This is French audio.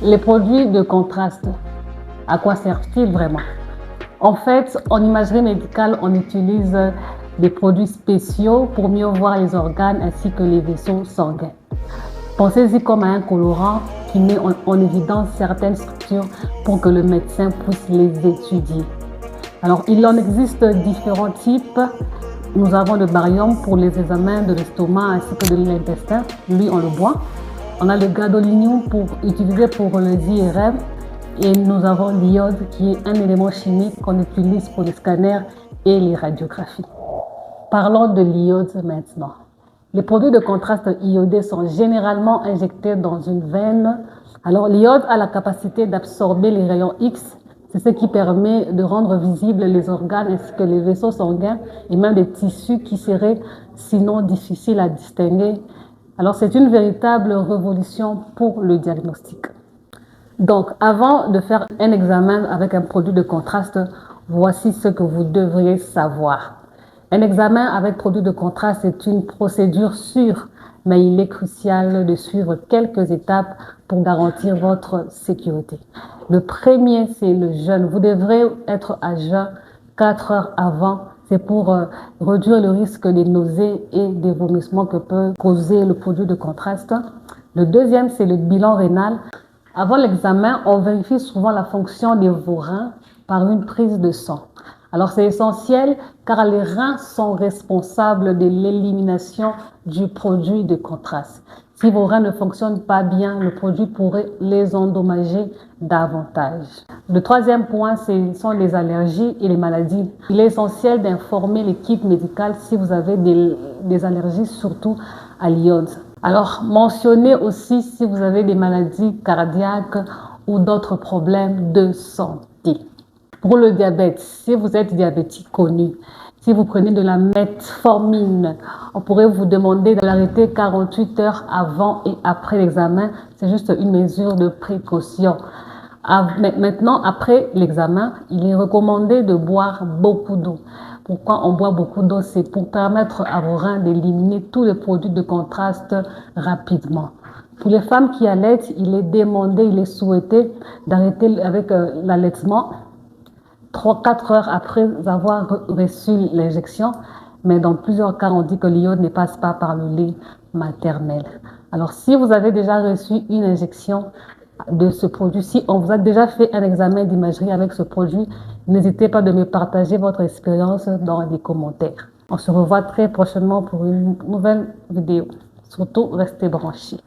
Les produits de contraste, à quoi servent-ils vraiment? En fait, en imagerie médicale, on utilise des produits spéciaux pour mieux voir les organes ainsi que les vaisseaux sanguins. Pensez-y comme à un colorant qui met en évidence certaines structures pour que le médecin puisse les étudier. Alors, il en existe différents types. Nous avons le barium pour les examens de l'estomac ainsi que de l'intestin. Lui, on le boit. On a le gadolinium utilisé pour les IRM. Et nous avons l'iode qui est un élément chimique qu'on utilise pour les scanners et les radiographies. Parlons de l'iode maintenant. Les produits de contraste iodés sont généralement injectés dans une veine. Alors l'iode a la capacité d'absorber les rayons X. C'est ce qui permet de rendre visibles les organes ainsi que les vaisseaux sanguins et même des tissus qui seraient sinon difficiles à distinguer. Alors c'est une véritable révolution pour le diagnostic. Donc, avant de faire un examen avec un produit de contraste, voici ce que vous devriez savoir. Un examen avec produit de contraste est une procédure sûre, mais il est crucial de suivre quelques étapes pour garantir votre sécurité. Le premier, c'est le jeûne. Vous devrez être à jeun 4 heures avant. C'est pour réduire le risque des nausées et des vomissements que peut causer le produit de contraste. Le deuxième, c'est le bilan rénal. Avant l'examen, on vérifie souvent la fonction de vos reins par une prise de sang. Alors c'est essentiel car les reins sont responsables de l'élimination du produit de contraste. Si vos reins ne fonctionnent pas bien, le produit pourrait les endommager davantage. Le troisième point, ce sont les allergies et les maladies. Il est essentiel d'informer l'équipe médicale si vous avez des allergies, surtout à l'iode. Alors, mentionnez aussi si vous avez des maladies cardiaques ou d'autres problèmes de santé. Pour le diabète, si vous êtes diabétique connu, si vous prenez de la metformine, on pourrait vous demander de l'arrêter 48 heures avant et après l'examen. C'est juste une mesure de précaution. Maintenant, après l'examen, il est recommandé de boire beaucoup d'eau. Pourquoi on boit beaucoup d'eau? C'est pour permettre à vos reins d'éliminer tous les produits de contraste rapidement. Pour les femmes qui allaitent, il est demandé, il est souhaité d'arrêter avec l'allaitement 3-4 heures après avoir reçu l'injection. Mais dans plusieurs cas, on dit que l'iode ne passe pas par le lait maternel. Alors, si vous avez déjà reçu une injection de ce produit, si on vous a déjà fait un examen d'imagerie avec ce produit, n'hésitez pas de me partager votre expérience dans les commentaires. On se revoit très prochainement pour une nouvelle vidéo. Surtout, restez branchés.